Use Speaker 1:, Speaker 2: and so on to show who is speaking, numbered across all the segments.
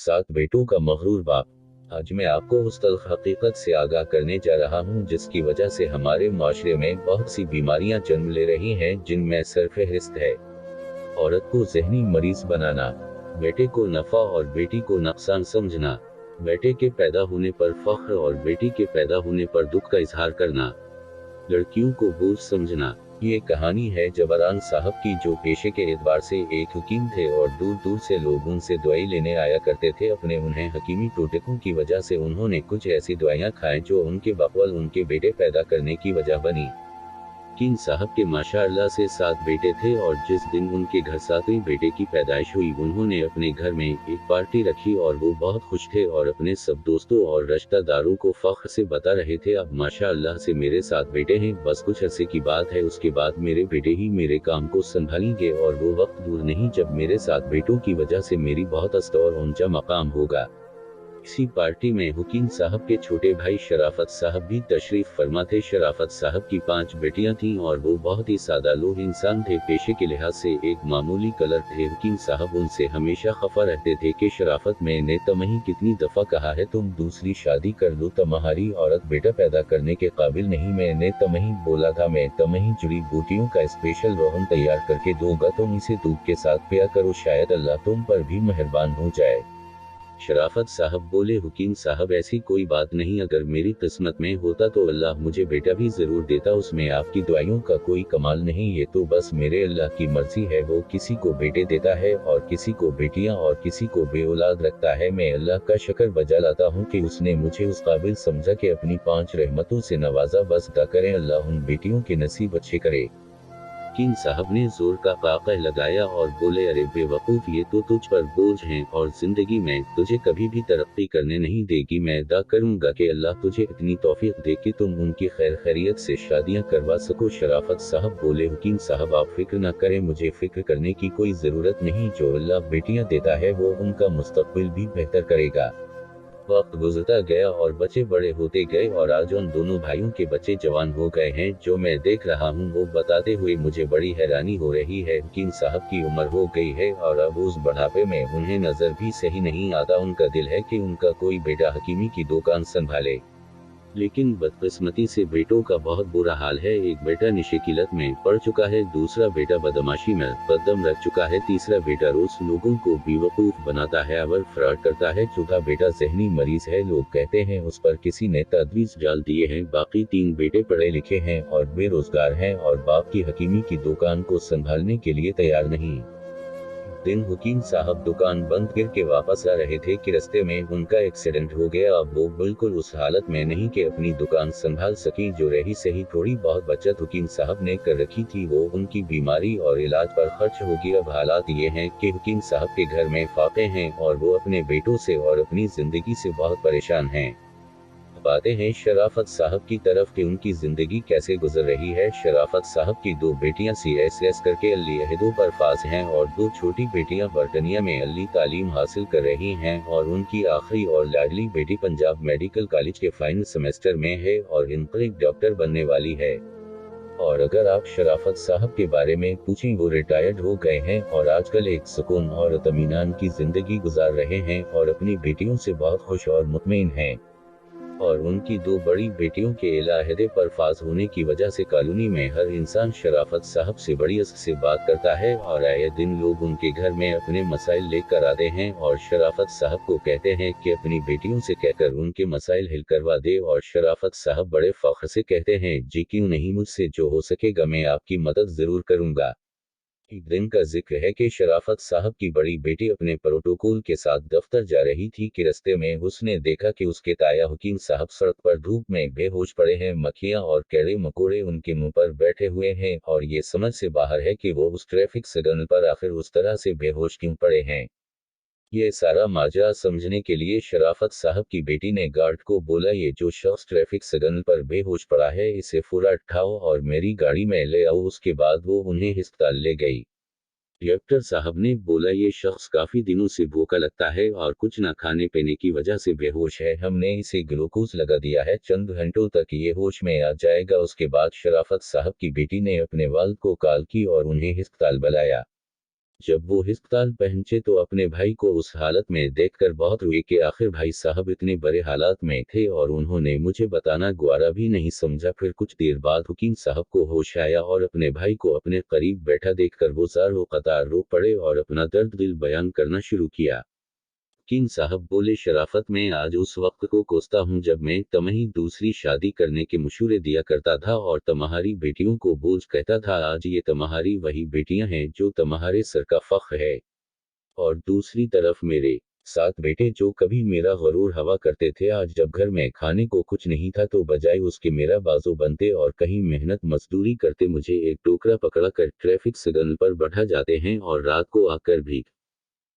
Speaker 1: 7 बेटों का मगरूर बाप। आज मैं आपको उस तल्ख हकीकत से आगाह करने जा रहा हूँ जिसकी वजह से हमारे माशरे में बहुत सी बीमारियां जन्म ले रही हैं, जिनमें सरफहरिस्त है औरत को ज़हनी मरीज बनाना, बेटे को नफा और बेटी को नुकसान समझना, बेटे के पैदा होने पर फख्र और बेटी के पैदा होने पर दुख का इजहार करना, लड़कियों को बोझ समझना। ये कहानी है जबरान साहब की, जो पेशे के एतबार से एक हकीम थे और दूर दूर से लोग उनसे दवाई लेने आया करते थे। अपने उन्हें हकीमी टोटकों की वजह से उन्होंने कुछ ऐसी दवाइयाँ खाएं जो उनके बकवल उनके बेटे पैदा करने की वजह बनी। हकीम साहब के माशाअल्लाह से 7 बेटे थे और जिस दिन उनके घर 7वें बेटे की पैदाइश हुई, उन्होंने अपने घर में एक पार्टी रखी और वो बहुत खुश थे और अपने सब दोस्तों और रिश्तेदारों को फख्र से बता रहे थे, अब माशाअल्लाह से मेरे 7 बेटे हैं, बस कुछ अरसे की बात है, उसके बाद मेरे बेटे ही मेरे काम को संभालेंगे और वो वक्त दूर नहीं जब मेरे 7 बेटों की वजह से मेरी बहुत अस्त और ऊंचा मकाम होगा। इसी पार्टी में हुकीम साहब के छोटे भाई शराफत साहब भी तशरीफ फरमा थे। शराफत साहब की 5 बेटियां थीं और वो बहुत ही सादा लोग इंसान थे, पेशे के लिहाज से एक मामूली कलर थे। हुकीम साहब उनसे हमेशा खफा रहते थे कि शराफत, मैंने तमही कितनी दफा कहा है तुम दूसरी शादी कर लो, तुम्हारी औरत बेटा पैदा करने के काबिल नहीं। मैंने तमही बोला था, मैं तमही जुड़ी बूटियों का स्पेशल रोहन तैयार करके दूंगा, तुम इसे दूध के साथ पिया करो, शायद अल्लाह तुम पर भी मेहरबान हो जाए। शराफत साहब बोले, हुकीम साहब ऐसी कोई बात नहीं, अगर मेरी किस्मत में होता तो अल्लाह मुझे बेटा भी जरूर देता, उसमें आपकी दुआओं का कोई कमाल नहीं, ये तो बस मेरे अल्लाह की मर्जी है, वो किसी को बेटे देता है और किसी को बेटियां और किसी को बेऔलाद रखता है। मैं अल्लाह का शुक्र बजा लाता हूँ कि उसने मुझे उस काबिल समझा कि अपनी 5 रहमतों से नवाजा, बस दुआ करें अल्लाह उन बेटियों के नसीब अच्छे करे। हकीम साहब ने जोर का काका लगाया और बोले, अरे बेवकूफ, ये तो तुझ पर बोझ हैं और जिंदगी में तुझे कभी भी तरक्की करने नहीं देगी। मैं अदा करूंगा कि अल्लाह तुझे इतनी तौफीक दे कि तुम उनकी खैर खैरियत से शादियां करवा सको। शराफत साहब बोले, हुकीम साहब आप फिक्र न करें, मुझे फिक्र करने की कोई जरूरत नहीं, जो अल्लाह बेटियां देता है वो उनका मुस्तकबिल भी बेहतर करेगा। वक्त गुजरता गया और बच्चे बड़े होते गए और आज उन दोनों भाइयों के बच्चे जवान हो गए हैं, जो मैं देख रहा हूँ। वो बताते हुए मुझे बड़ी हैरानी हो रही है, हकीम साहब की उम्र हो गई है और अब उस बुढ़ापे में उन्हें नजर भी सही नहीं आता। उनका दिल है कि उनका कोई बेटा हकीमी की दुकान संभाले, लेकिन बदकिस्मती से बेटों का बहुत बुरा हाल है। एक बेटा नशे की लत में पड़ चुका है, दूसरा बेटा बदमाशी में कदम रख चुका है, तीसरा बेटा रोज लोगों को बेवकूफ बनाता है और फ्रॉड करता है, चौथा बेटा जहनी मरीज है, लोग कहते हैं उस पर किसी ने तजवीज डाल दिए हैं, बाकी 3 बेटे पढ़े लिखे हैं और बेरोजगार हैं और बाप की हकीमी की दुकान को संभालने के लिए तैयार नहीं। दिन हुकीम साहब दुकान बंद करके वापस आ रहे थे कि रास्ते में उनका एक्सीडेंट हो गया। अब वो बिल्कुल उस हालत में नहीं कि अपनी दुकान संभाल सकी, जो रही सही थोड़ी बहुत बचत हुकीम साहब ने कर रखी थी वो उनकी बीमारी और इलाज पर खर्च होगी। अब हालात ये हैं कि हुकीम साहब के घर में फाके हैं और वो अपने बेटों से और अपनी जिंदगी से बहुत परेशान हैं। आते हैं शराफत साहब की तरफ कि उनकी जिंदगी कैसे गुजर रही है। शराफत साहब की 2 बेटियां CSS करके अली अहदों पर फास हैं और 2 छोटी बेटियां बर्तनिया में अली तालीम हासिल कर रही हैं और उनकी आखिरी और लाडली बेटी पंजाब मेडिकल कॉलेज के फाइनल सेमेस्टर में है और इनकरीब डॉक्टर बनने वाली है। और अगर आप शराफत साहब के बारे में पूछें, वो रिटायर्ड हो गए हैं और आजकल एक सुकून और इत्मीनान की जिंदगी गुजार रहे हैं और अपनी बेटियों से बहुत खुश और मुतमईन हैं। और उनकी 2 बड़ी बेटियों के इलाहदे पर फाज होने की वजह से कॉलोनी में हर इंसान शराफत साहब से बड़ी इज्जत से बात करता है और आए दिन लोग उनके घर में अपने मसाइल लेकर आते हैं और शराफत साहब को कहते हैं कि अपनी बेटियों से कहकर उनके मसाइल हल करवा दे और शराफत साहब बड़े फख्र से कहते हैं, जी क्यों नहीं, मुझसे जो हो सकेगा मैं आपकी मदद जरूर करूंगा। एक दिन का जिक्र है कि शराफत साहब की बड़ी बेटी अपने प्रोटोकॉल के साथ दफ्तर जा रही थी कि रास्ते में उसने देखा कि उसके ताया हुकीम साहब सड़क पर धूप में बेहोश पड़े हैं, मक्खियां और कीड़े मकोड़े उनके मुंह पर बैठे हुए हैं और ये समझ से बाहर है कि वो उस ट्रैफिक सिग्नल पर आखिर उस तरह से बेहोश क्यों पड़े हैं। ये सारा माजरा समझने के लिए शराफत साहब की बेटी ने गार्ड को बोला, ये जो शख्स ट्रैफिक सिग्नल पर बेहोश पड़ा है इसे फौरन उठाओ और मेरी गाड़ी में ले आओ। उसके बाद वो उन्हें अस्पताल ले गई। डॉक्टर साहब ने बोला, ये शख्स काफी दिनों से भूखा लगता है और कुछ न खाने पीने की वजह से बेहोश है, हमने इसे ग्लूकोज लगा दिया है, चंद घंटों तक ये होश में आ जाएगा। उसके बाद शराफत साहब की बेटी ने अपने वालिद को कॉल की और उन्हें अस्पताल बुलाया। जब वो हिस्पताल पहुंचे तो अपने भाई को उस हालत में देखकर बहुत रोए कि आखिर भाई साहब इतने बुरे हालात में थे और उन्होंने मुझे बताना गवारा भी नहीं समझा। फिर कुछ देर बाद हुकीम साहब को होश आया और अपने भाई को अपने करीब बैठा देखकर वो ज़ारो कतार रो पड़े और अपना दर्द दिल बयान करना शुरू किया। वकील साहब बोले, शराफत में आज उस वक्त को कोसता हूँ जब मैं तमही दूसरी शादी करने के मशूरे दिया करता था और तुम्हारी बेटियों को बोझ कहता था। आज ये तुम्हारी वही बेटियां हैं जो तुम्हारे सर का फख्र है, और दूसरी तरफ मेरे 7 बेटे जो कभी मेरा गरूर हवा करते थे, आज जब घर में खाने को कुछ नहीं था तो बजाय उसके मेरा बाजू बनते और कहीं मेहनत मजदूरी करते मुझे एक टोकरा पकड़ा कर ट्रैफिक सिग्नल पर बैठा जाते हैं और रात को आकर भी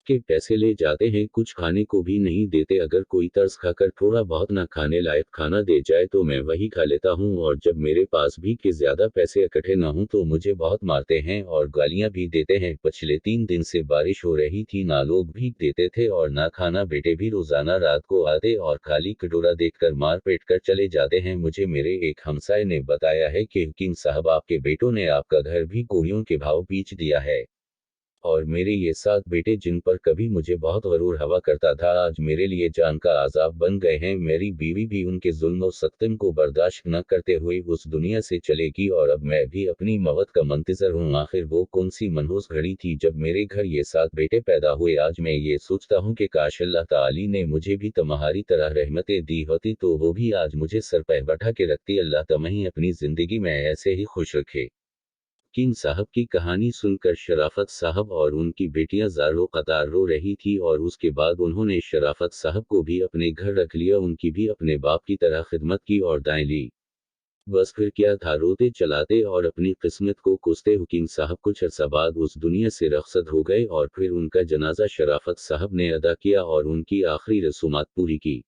Speaker 1: के पैसे ले जाते हैं, कुछ खाने को भी नहीं देते। अगर कोई तरस खाकर थोड़ा बहुत ना खाने लायक खाना दे जाए तो मैं वही खा लेता हूँ, और जब मेरे पास भी के ज्यादा पैसे इकट्ठे ना हों तो मुझे बहुत मारते हैं और गालियां भी देते हैं। पिछले 3 दिन से बारिश हो रही थी, ना लोग भीग देते थे और ना खाना। बेटे भी रोजाना रात को आते और खाली कटोरा देखकर मार पेट कर चले जाते हैं। मुझे मेरे एक हमसाए ने बताया है कि हुकीम साहब, आपके बेटों ने आपका घर भी कोड़ियों के भाव बेच दिया है, और मेरे ये 7 बेटे जिन पर कभी मुझे बहुत गरूर हवा करता था, आज मेरे लिए जान का आजाब बन गए हैं। मेरी बीवी भी उनके जुल्म और सख्तम को बर्दाश्त न करते हुए उस दुनिया से चलेगी और अब मैं भी अपनी मौत का मंतजर हूँ। आखिर वो कौन सी मनहूस घड़ी थी जब मेरे घर ये 7 बेटे पैदा हुए। आज मैं ये सोचता हूँ कि काश अल्लाह ताली ने मुझे भी तुम्हारी तरह रहमतें दी होती तो वो भी आज मुझे सर पे बैठा के रखती। अल्लाह तुम्हें अपनी जिंदगी में ऐसे ही खुश रखे। किंग साहब की कहानी सुनकर शराफत साहब और उनकी बेटियां ज़ारो कतार रो रही थी, और उसके बाद उन्होंने शराफत साहब को भी अपने घर रख लिया। उनकी भी अपने बाप की तरह खिदमत की और दाएं ली। बस फिर क्या था, रोते चलाते और अपनी किस्मत को कोसते हुकीम साहब कुछ अरसा बाद उस दुनिया से रखसत हो गए, और फिर उनका जनाजा शराफत साहब ने अदा किया और उनकी आखिरी रसूमात पूरी की।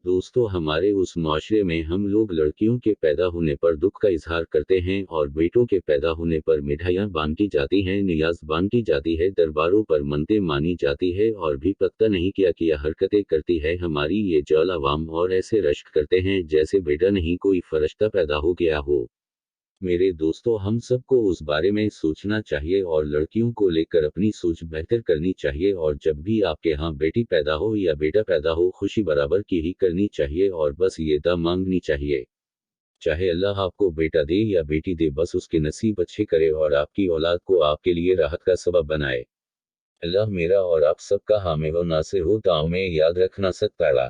Speaker 1: दोस्तों, हमारे उस माशरे में हम लोग लड़कियों के पैदा होने पर दुख का इजहार करते हैं और बेटों के पैदा होने पर मिठाइयाँ बांटी जाती हैं, नियाज बांटी जाती है, दरबारों पर मन्नतें मानी जाती है, और भी पता नहीं क्या क्या हरकतें करती है हमारी ये जौल अवाम, और ऐसे रश्क करते हैं जैसे बेटा नहीं कोई फरिश्ता पैदा हो गया हो। मेरे दोस्तों, हम सबको उस बारे में सोचना चाहिए और लड़कियों को लेकर अपनी सोच बेहतर करनी चाहिए, और जब भी आपके यहाँ बेटी पैदा हो या बेटा पैदा हो, खुशी बराबर की ही करनी चाहिए और बस ये दुआ मांगनी चाहिए, चाहे अल्लाह आपको बेटा दे या बेटी दे, बस उसके नसीब अच्छे करे और आपकी औलाद को आपके लिए राहत का सबब बनाए। अल्लाह मेरा और आप सबका हामी व नासिर हो। दुआओं में याद रखना। सत्ताला।